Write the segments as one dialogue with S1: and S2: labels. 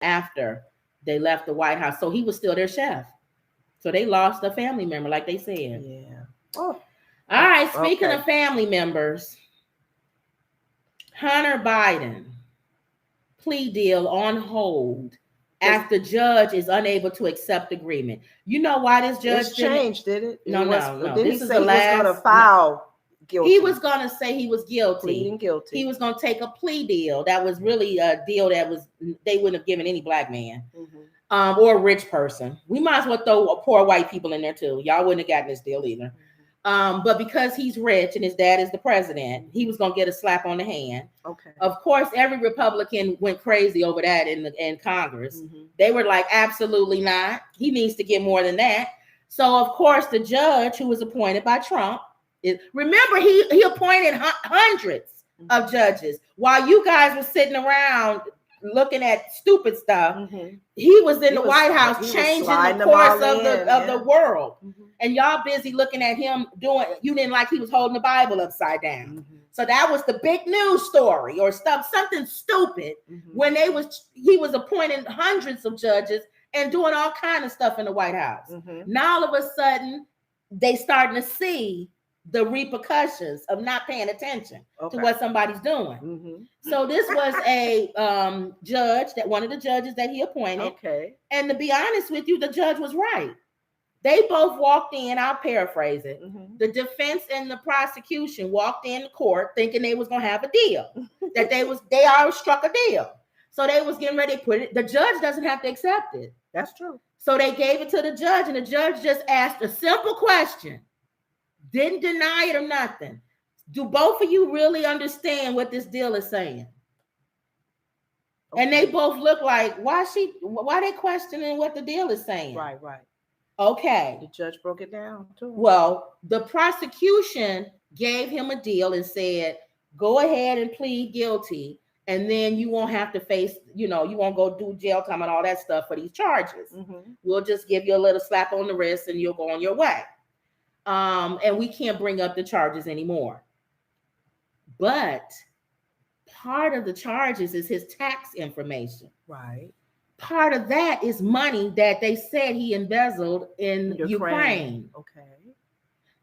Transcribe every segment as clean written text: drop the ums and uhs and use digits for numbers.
S1: after they left the White House. So he was still their chef. So they lost a family member, like they said.
S2: Yeah. Oh.
S1: All right. Speaking of family members, Hunter Biden plea deal on hold after judge is unable to accept agreement. You know why this judge
S2: changed, did it?
S1: No.
S2: Didn't he say he was going to file guilty?
S1: He was going to say he was guilty.
S2: Pleading guilty.
S1: He was going to take a plea deal. That was really a deal that they wouldn't have given any black man. Or a rich person. We might as well throw poor white people in there too. Y'all wouldn't have gotten this deal either. But because he's rich and his dad is the president, he was gonna get a slap on the hand.
S2: Okay.
S1: Of course, every Republican went crazy over that in Congress. They were like, absolutely not. He needs to get more than that. So of course, the judge who was appointed by Trump, remember he appointed hundreds of judges while you guys were sitting around looking at stupid stuff. He was in the White House changing the course of the world. And y'all busy looking at him doing, you didn't like he was holding the Bible upside down. So that was the big news story or something stupid when he was appointing hundreds of judges and doing all kind of stuff in the White House. Now all of a sudden they starting to see the repercussions of not paying attention to what somebody's doing. So this was a judge, that one of the judges that he appointed. And to be honest with you, the judge was right. They both walked in, I'll paraphrase it. The defense and the prosecution walked in court thinking they was gonna have a deal. That they already struck a deal. So they was getting ready to put it. The judge doesn't have to accept it.
S2: That's true.
S1: So they gave it to the judge, and the judge just asked a simple question. Didn't deny it or nothing. Do both of you really understand what this deal is saying? And they both look like, why they questioning what the deal is saying?
S2: Right.
S1: Okay.
S2: The judge broke it down too.
S1: Well, the prosecution gave him a deal and said, go ahead and plead guilty, and then you won't have to face, you won't go do jail time and all that stuff for these charges. We'll just give you a little slap on the wrist and you'll go on your way. And we can't bring up the charges anymore. But part of the charges is his tax information.
S2: Right.
S1: Part of that is money that they said he embezzled in Ukraine.
S2: Okay.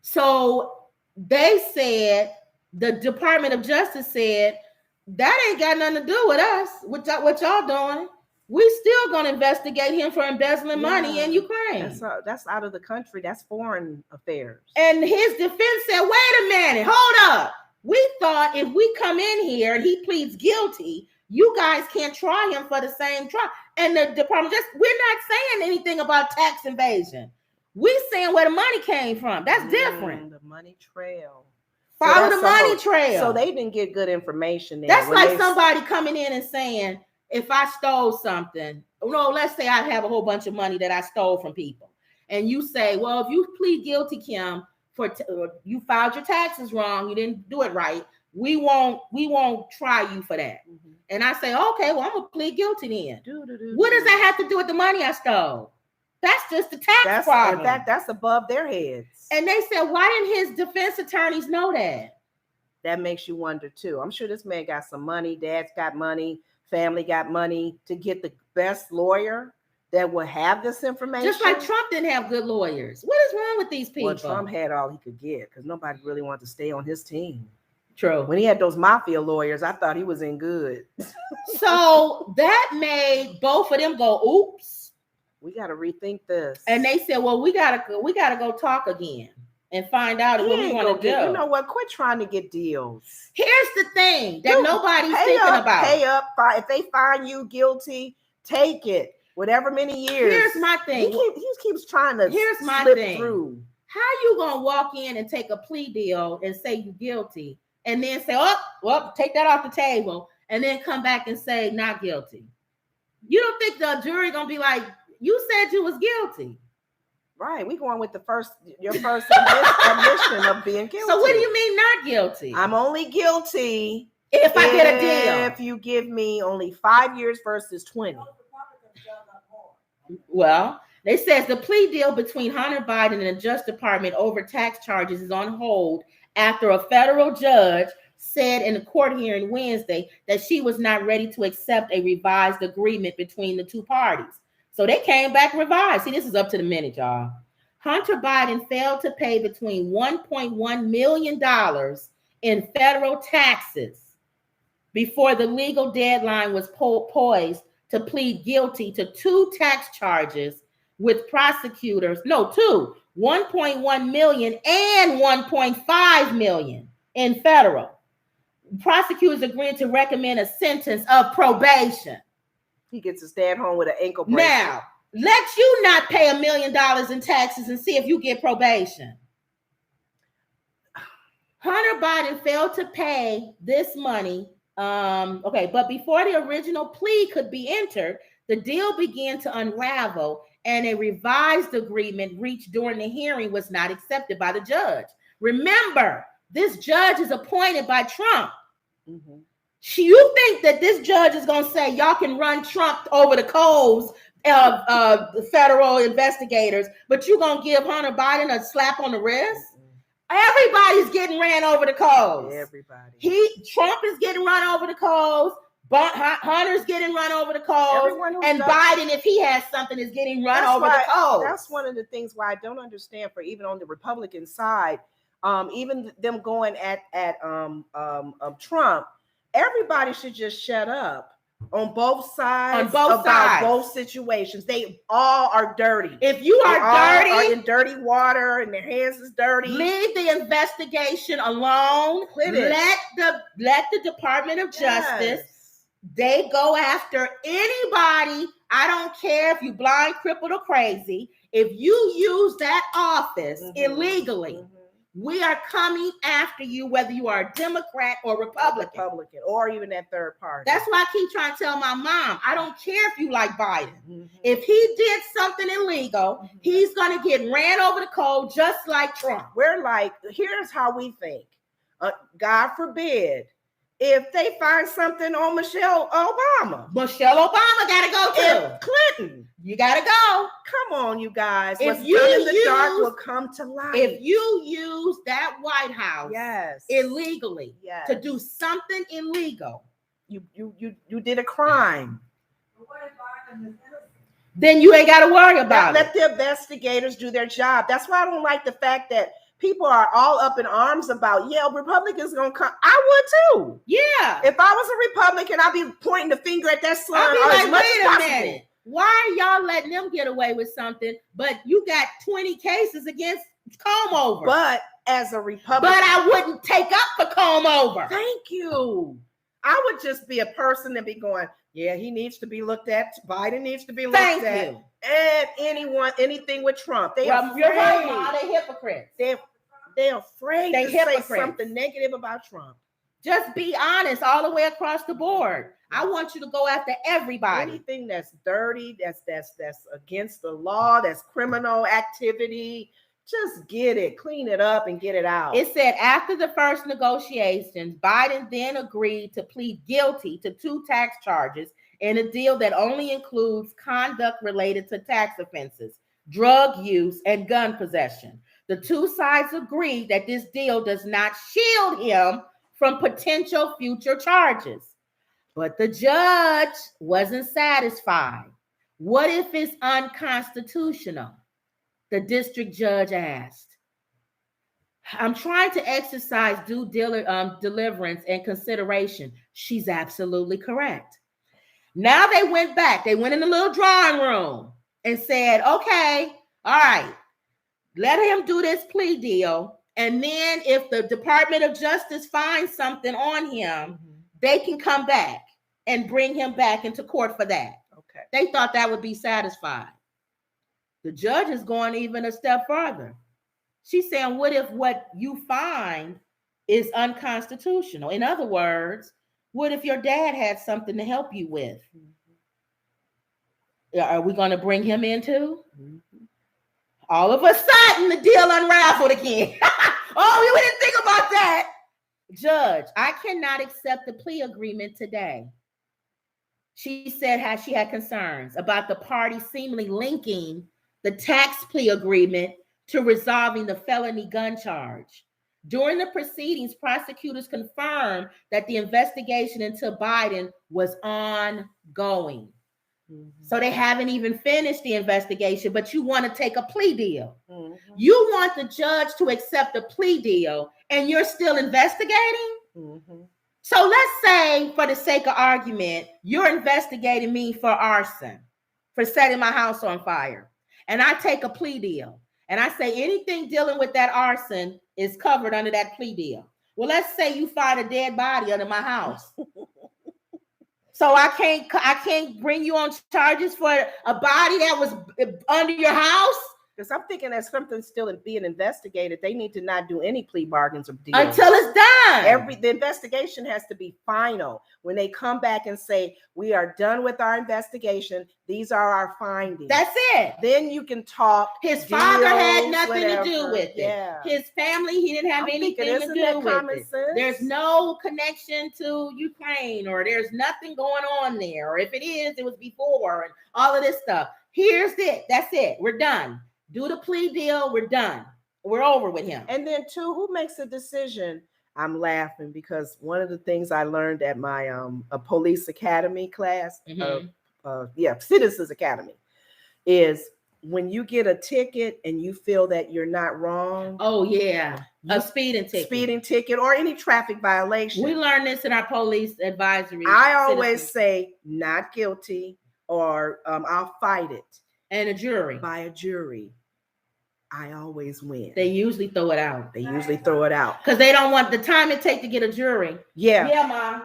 S1: So they said, the Department of Justice said, that ain't got nothing to do with us, what y'all doing. We still gonna investigate him for embezzling money in Ukraine.
S2: That's out of the country. That's foreign affairs.
S1: And his defense said, wait a minute, hold up. We thought if we come in here and he pleads guilty, you guys can't try him for the same trial. And the department we're not saying anything about tax evasion. We're saying where the money came from. That's different.
S2: The money trail.
S1: Follow the money trail.
S2: So they didn't get good information there.
S1: That's like somebody coming in and saying, if I stole something, let's say I have a whole bunch of money that I stole from people. And you say, well, if you plead guilty, Kim, you filed your taxes wrong, you didn't do it right, we won't try you for that. And I say, okay, well, I'm gonna plead guilty then. What does that have to do with the money I stole? That's just the tax problem.
S2: That's above their heads.
S1: And they said, why didn't his defense attorneys know that?
S2: That makes you wonder too. I'm sure this man got some money. Dad's got money. Family got money to get the best lawyer that will have this information.
S1: Just like Trump didn't have good lawyers. What is wrong with these people?
S2: Well, Trump had all he could get because nobody really wanted to stay on his team.
S1: True.
S2: When he had those mafia lawyers, I thought he was in good.
S1: So that made both of them go, oops.
S2: We got to rethink this.
S1: And they said, well, we gotta go talk again and find out what we want to do.
S2: You know what? Quit trying to get deals.
S1: Here's the thing that nobody's thinking about.
S2: Pay up. If they find you guilty, take it. Whatever many years.
S1: Here's my thing.
S2: He keeps trying to slip through.
S1: How you gonna walk in and take a plea deal and say you're guilty, and then say, oh, well, take that off the table, and then come back and say not guilty? You don't think the jury gonna be like, you said you was guilty?
S2: Right. We going with your first admission of being guilty.
S1: So what do you mean not guilty?
S2: I'm only guilty
S1: if I get a deal.
S2: If you give me only 5 years versus 20.
S1: Well, they says the plea deal between Hunter Biden and the Justice Department over tax charges is on hold after a federal judge said in a court hearing Wednesday that she was not ready to accept a revised agreement between the two parties. So they came back revised. See, this is up to the minute, y'all. Hunter Biden failed to pay between $1.1 million in federal taxes before the legal deadline was poised to plead guilty to two tax charges with prosecutors, two, 1.1 million and 1.5 million in federal. Prosecutors agreed to recommend a sentence of probation.
S2: He gets to stay at home with an ankle bracelet.
S1: Now, let you not pay $1 million in taxes and see if you get probation. Hunter Biden failed to pay this money. But before the original plea could be entered, the deal began to unravel, and a revised agreement reached during the hearing was not accepted by the judge. Remember, this judge is appointed by Trump. Mm-hmm. You think that this judge is going to say y'all can run Trump over the coals of the federal investigators, but you're going to give Hunter Biden a slap on the wrist? Everybody's getting ran over the coals.
S2: Everybody.
S1: Trump is getting run over the coals. Hunter's getting run over the coals. And Biden, if he has something, is getting run over the coals.
S2: That's one of the things why I don't understand, for even on the Republican side, even them going at Trump, everybody should just shut up. On both sides, both situations. They all are dirty.
S1: If you are dirty,
S2: are in dirty water and their hands is dirty,
S1: leave the investigation alone. Let the Department of Justice, they go after anybody. I don't care if you blind, crippled, or crazy. If you use that office illegally, we are coming after you, whether you are a Democrat or Republican,
S2: or even that third party.
S1: That's why I keep trying to tell my mom, I don't care if you like Biden. If he did something illegal, he's going to get ran over the coal just like Trump.
S2: We're like, here's how we think. God forbid, if they find something on Michelle Obama.
S1: Michelle Obama got to go too.
S2: If Clinton.
S1: You got to go.
S2: Come on, you guys.
S1: If
S2: What's done in the dark will come to light.
S1: If you use that White House illegally to do something illegal,
S2: you did a crime.
S1: Then you ain't got to worry about
S2: it. Let the investigators do their job. That's why I don't like the fact that people are all up in arms about, Republicans gonna come. I would too.
S1: Yeah.
S2: If I was a Republican, I'd be pointing the finger at that son.
S1: I'd be like, wait a minute. Why are y'all letting them get away with something, but you got 20 cases against comb over?
S2: But as a Republican,
S1: but I wouldn't take up for comb over.
S2: Thank you. I would just be a person and be going, he needs to be looked at. Biden needs to be looked at.
S1: Thank you.
S2: And anything with Trump. You're
S1: right, Ma, they hypocrites.
S2: They're afraid to say something negative about Trump.
S1: Just be honest all the way across the board. I want you to go after everybody.
S2: Anything that's dirty, that's against the law, that's criminal activity, just get it, clean it up and get it out.
S1: It said after the first negotiations, Biden then agreed to plead guilty to two tax charges in a deal that only includes conduct related to tax offenses, drug use, and gun possession. The two sides agreed that this deal does not shield him from potential future charges. But the judge wasn't satisfied. What if it's unconstitutional? The district judge asked. I'm trying to exercise due diligence and consideration. She's absolutely correct. Now they went back. They went in the little drawing room and said, okay, all right, let him do this plea deal. And then if the Department of Justice finds something on him, they can come back and bring him back into court for that.
S2: Okay.
S1: They thought that would be satisfied. The judge is going even a step further. She's saying, what if what you find is unconstitutional? In other words, what if your dad had something to help you with? Are we going to bring him in too? All of a sudden, the deal unraveled again. Oh, we didn't think about that. Judge, I cannot accept the plea agreement today. She said how she had concerns about the party seemingly linking the tax plea agreement to resolving the felony gun charge. During the proceedings, prosecutors confirmed that the investigation into Biden was ongoing. So they haven't even finished the investigation, but you want to take a plea deal. You want the judge to accept a plea deal, and you're still investigating? So let's say, for the sake of argument, you're investigating me for arson, for setting my house on fire. And I take a plea deal. And I say anything dealing with that arson is covered under that plea deal. Well, let's say you find a dead body under my house. So I can't bring you on charges for a body that was under your house?
S2: Because I'm thinking that something's still being investigated. They need to not do any plea bargains or deals
S1: until it's done.
S2: The investigation has to be final. When they come back and say, we are done with our investigation, these are our findings.
S1: That's it.
S2: Then you can talk.
S1: His father had nothing to do with it.
S2: Yeah.
S1: His family, he didn't have anything to do with it. There's no connection to Ukraine, or there's nothing going on there. Or if it is, it was before, and all of this stuff. Here's it. That's it. We're done. Do the plea deal. We're done. We're over with him.
S2: And then, too, who makes the decision? I'm laughing because one of the things I learned at my a police academy class, Citizens Academy, is when you get a ticket and you feel that you're not wrong.
S1: Oh, yeah. A speeding ticket
S2: or any traffic violation.
S1: We learned this in our police advisory.
S2: I always say not guilty, or I'll fight it.
S1: And a jury.
S2: By a jury. I always win.
S1: They usually throw it out.
S2: Because
S1: they don't want the time it takes to get a jury.
S2: Yeah.
S1: Yeah, Mom.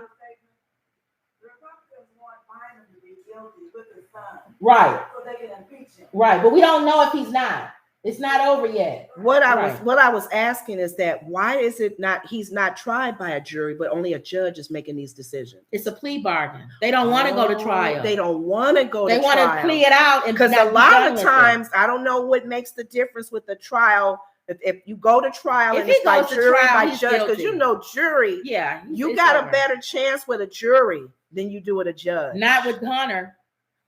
S1: Right.
S3: So they can impeach him.
S1: Right. But we don't know if he's not. It's not over yet.
S2: What I was asking is that why is it not he's not tried by a jury, but only a judge is making these decisions?
S1: It's a plea bargain. They don't want to go to trial.
S2: They don't want to go to trial.
S1: They want to plea it out.
S2: Because a lot of times, I don't know what makes the difference with the trial. If you go to trial and it's by jury, by judge, because you know jury, you got a better chance with a jury than you do with a judge.
S1: Not with Hunter.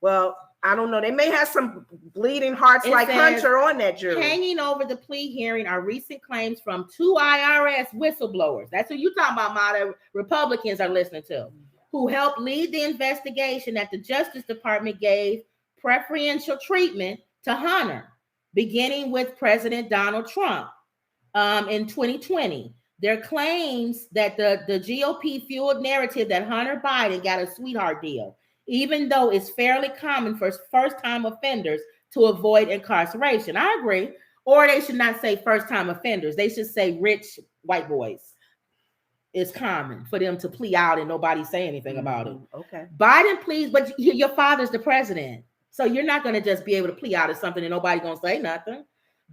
S2: Well, I don't know. They may have some bleeding hearts like Hunter on that jury.
S1: Hanging over the plea hearing are recent claims from 2 IRS whistleblowers. That's who you talking about, Ma, that Republicans are listening to, who helped lead the investigation that the Justice Department gave preferential treatment to Hunter, beginning with President Donald Trump in 2020. Their claims that the GOP fueled narrative that Hunter Biden got a sweetheart deal, even though it's fairly common for first-time offenders to avoid incarceration. I agree. Or they should not say first-time offenders. They should say rich white boys. It's common for them to plea out and nobody say anything about it.
S2: Okay.
S1: Biden pleads, but your father's the president. So you're not going to just be able to plea out of something and nobody going to say nothing.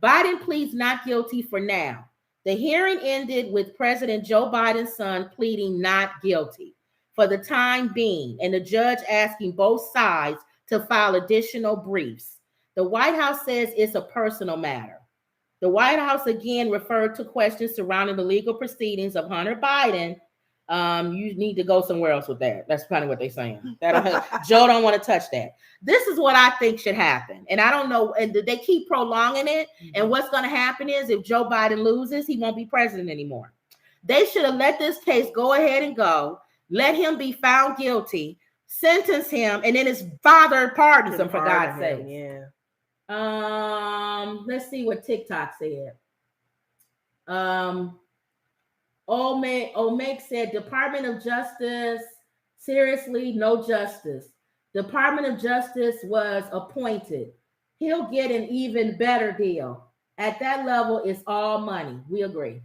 S1: Biden pleads not guilty for now. The hearing ended with President Joe Biden's son pleading not guilty for the time being, and the judge asking both sides to file additional briefs. The White House says it's a personal matter. The White House again referred to questions surrounding the legal proceedings of Hunter Biden. You need to go somewhere else with that. That's kind of what they're saying. Joe don't want to touch that. This is what I think should happen. And I don't know, and they keep prolonging it. And what's going to happen is if Joe Biden loses, he won't be president anymore. They should have let this case go ahead and go. Let him be found guilty, sentence him, and then his father pardons him, for God's sake.
S2: Yeah.
S1: Let's see what TikTok said. Omek said, Department of Justice, seriously, no justice. Department of Justice was appointed. He'll get an even better deal. At that level, it's all money. We agree.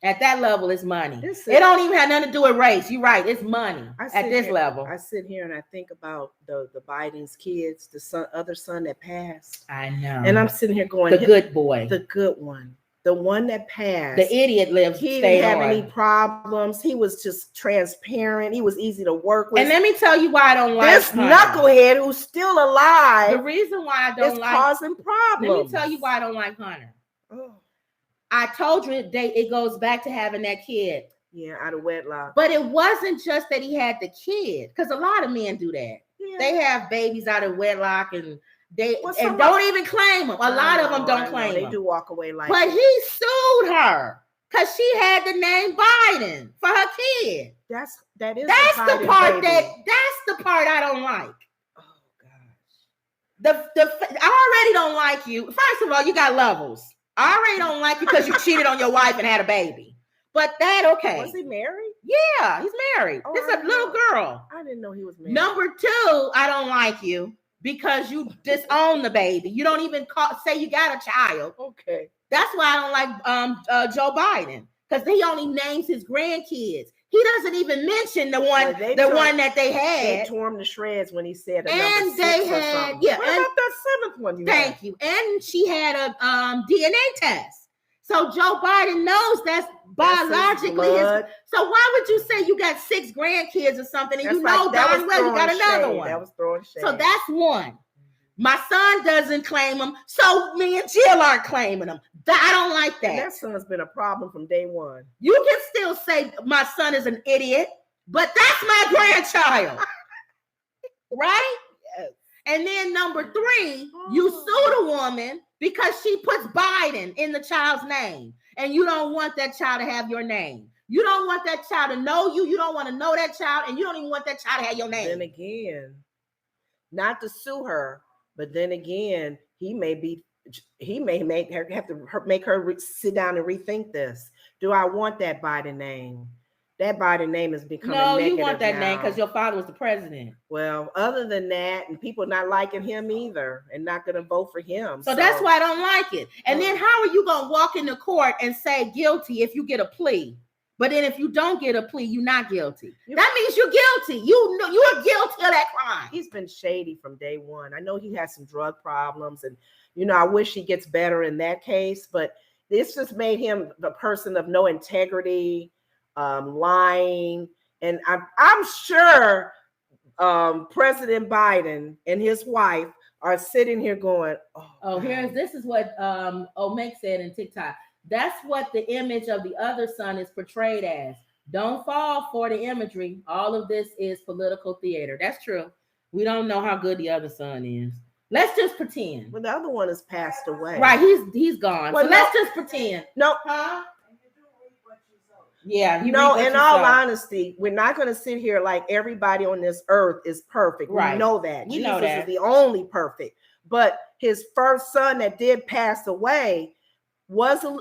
S1: At that level, it's money. It don't even have nothing to do with race. You're right. It's money at this level.
S2: I sit here and I think about the Biden's kids, the other son that passed.
S1: I know.
S2: And I'm sitting here going,
S1: the good boy.
S2: The good one. The one that passed.
S1: The idiot lives.
S2: He didn't have any problems. He was just transparent. He was easy to work with.
S1: And let me tell you why I don't like
S2: this knucklehead who's still alive.
S1: The reason why I don't like
S2: causing problems.
S1: Let me tell you why I don't like Hunter. Oh. I told you it goes back to having that kid.
S2: Yeah, out of wedlock.
S1: But it wasn't just that he had the kid, because a lot of men do that. Yeah. They have babies out of wedlock and don't even claim them. A lot of them don't claim them.
S2: They do walk away like
S1: But he sued her. Because she had the name Biden for her kid.
S2: That's
S1: the part
S2: baby.
S1: That's the part I don't like.
S2: Oh gosh.
S1: I already don't like you. First of all, you got levels. I already don't like you because you cheated on your wife and had a baby. But that okay.
S2: Was he married?
S1: Yeah, he's married.
S2: Oh,
S1: this is a little girl.
S2: I didn't know he was married.
S1: Number 2, I don't like you because you disown the baby. You don't even say you got a child.
S2: Okay.
S1: That's why I don't like Joe Biden, because he only names his grandkids. He doesn't even mention the one that they had.
S2: They tore him to shreds when he said a
S1: and
S2: number 6
S1: they had
S2: or what about that 7th one?
S1: Thank you. And she had a DNA test. So Joe Biden knows that's biologically his. So why would you say you got 6 grandkids or something, and you know darn well you got another one?
S2: That was throwing shade.
S1: So that's one. My son doesn't claim them, so me and Jill aren't claiming them. I don't like that.
S2: And that son's been a problem from day one.
S1: You can still say my son is an idiot, but that's my grandchild. Right?
S2: Yes.
S1: And then number 3, you sue the woman because she puts Biden in the child's name, and you don't want that child to have your name. You don't want that child to know you. You don't want to know that child, and you don't even want that child to have your name.
S2: Then again, not to sue her, but then again, he may have to make her sit down and rethink this. Do I want that Biden name? That Biden name is becoming negative.
S1: No, you want that
S2: now.
S1: name because your father was the president.
S2: Well, other than that, and people not liking him either and not going to vote for him.
S1: So that's why I don't like it. And then how are you going to walk into court and say guilty if you get a plea? But then if you don't get a plea, you're not guilty. That means you're guilty. You know you're guilty of that crime.
S2: He's been shady from day one. I know he has some drug problems, and I wish he gets better in that case. But this just made him the person of no integrity, lying, and I'm sure President Biden and his wife are sitting here going,
S1: this is what Omek said in TikTok. That's what the image of the other son is portrayed as. Don't fall for the imagery. All of this is political theater. That's true. We don't know how good the other son is. Let's just pretend.
S2: Well, the other one has passed away.
S1: Right, he's gone. Well, so let's just pretend.
S2: No.
S1: Huh? Yeah.
S2: In all honesty, we're not going to sit here like everybody on this earth is perfect.
S1: Right.
S2: We know that.
S1: We
S2: Jesus
S1: know that.
S2: is the only perfect. But his first son that did pass away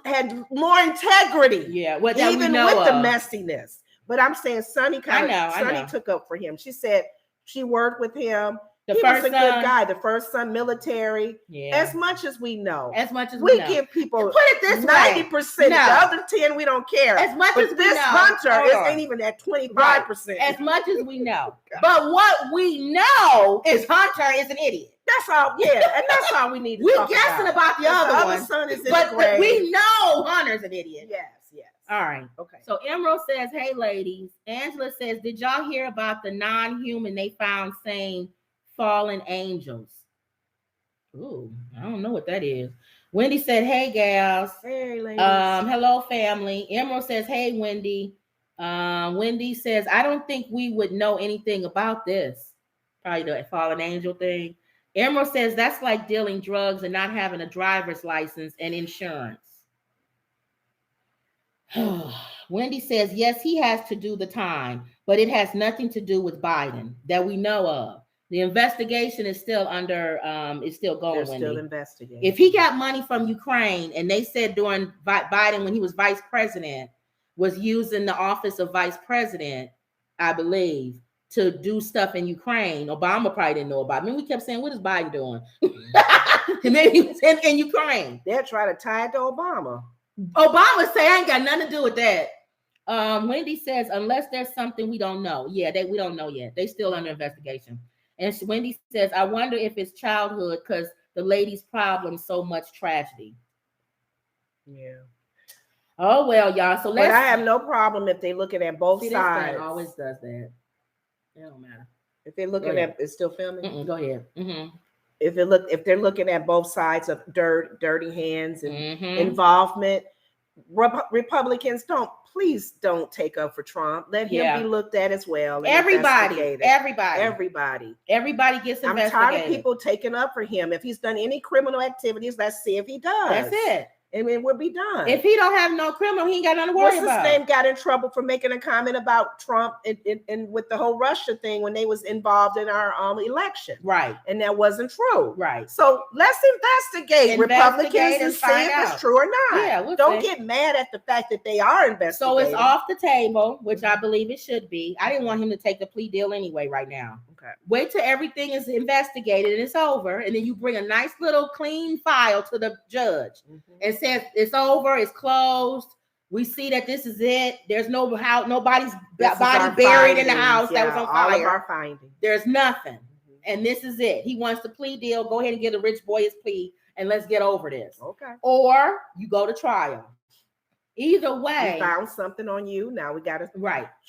S2: had more integrity.
S1: Yeah,
S2: even with the messiness. But I'm saying Sonny took up for him. She said she worked with him. He was a good guy. The first son, military.
S1: Yeah.
S2: As much as we know.
S1: As much as
S2: we
S1: know.
S2: Give people
S1: put it this
S2: 90%.
S1: No.
S2: The other 10 we don't care.
S1: As much as we
S2: this
S1: know.
S2: Hunter ain't even at 25%.
S1: Right. As much as we know. But what we know is Hunter is an idiot.
S2: That's all. Yeah, and that's all we need to
S1: We're
S2: talk
S1: guessing about the other one.
S2: Son is in
S1: but
S2: the grave.
S1: We know Hunter's an idiot.
S2: Yes.
S1: All right.
S2: Okay.
S1: So Emerald says, hey, ladies. Angela says, did y'all hear about the non-human they found saying fallen angels? Ooh, I don't know what that is. Wendy said, hey, gals.
S2: Hey, ladies.
S1: Hello, family. Emerald says, hey, Wendy. Wendy says, I don't think we would know anything about this. Probably the fallen angel thing. Emerald says, that's like dealing drugs and not having a driver's license and insurance. Wendy says, yes, he has to do the time, but it has nothing to do with Biden that we know of. The investigation is still under, it's still going.
S2: They're still investigating.
S1: If he got money from Ukraine, and they said during Biden, when he was vice president, was using the office of vice president, I believe, to do stuff in Ukraine, Obama probably didn't know about it. I mean, we kept saying, what is Biden doing? And then he was in Ukraine.
S2: They're trying to tie it to Obama.
S1: Obama say, I ain't got nothing to do with that. Wendy says, unless there's something we don't know. Yeah, we don't know yet. They still under investigation. And Wendy says, I wonder if it's childhood because the lady's problem so much tragedy.
S2: Yeah.
S1: Oh, well, y'all. So let's.
S2: But I have no problem if they're looking at both sides.
S1: This thing always does that. It don't matter.
S2: If they're looking at, it's still filming.
S1: Go ahead. Mm-hmm.
S2: If they're looking at both sides of dirty hands and involvement, Republicans please don't take up for Trump. Let him be looked at as well.
S1: Everybody gets investigated.
S2: I'm tired of people taking up for him. If he's done any criminal activities, let's see if he does.
S1: That's it.
S2: and it would be done.
S1: If he don't have no criminal, he ain't got nothing to worry about.
S2: What's his name got in trouble for making a comment about Trump and with the whole Russia thing when they was involved in our election.
S1: Right.
S2: And that wasn't true.
S1: Right.
S2: So let's investigate Republicans and see if it's true or not.
S1: Yeah,
S2: don't get mad at the fact that they are investigating.
S1: So it's off the table, which I believe it should be. I didn't want him to take the plea deal anyway right now.
S2: Okay.
S1: Wait till everything is investigated and it's over, and then you bring a nice little clean file to the judge and says it's over, it's closed. We see that this is it. There's nobody's body buried in the house that was on fire.
S2: All of our findings.
S1: There's nothing. And this is it. He wants the plea deal. Go ahead and get a rich boy his plea and let's get over this.
S2: Okay.
S1: Or you go to trial. Either way.
S2: We found something on you. Now we got to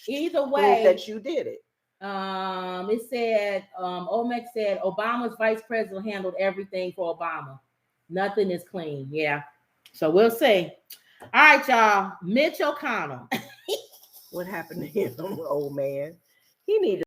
S1: Either way
S2: that you did it.
S1: It said, Omek said Obama's vice president handled everything for Obama. Nothing is clean. Yeah. So we'll see. All right, y'all. Mitch O'Connell.
S2: What happened to him, old man? He needed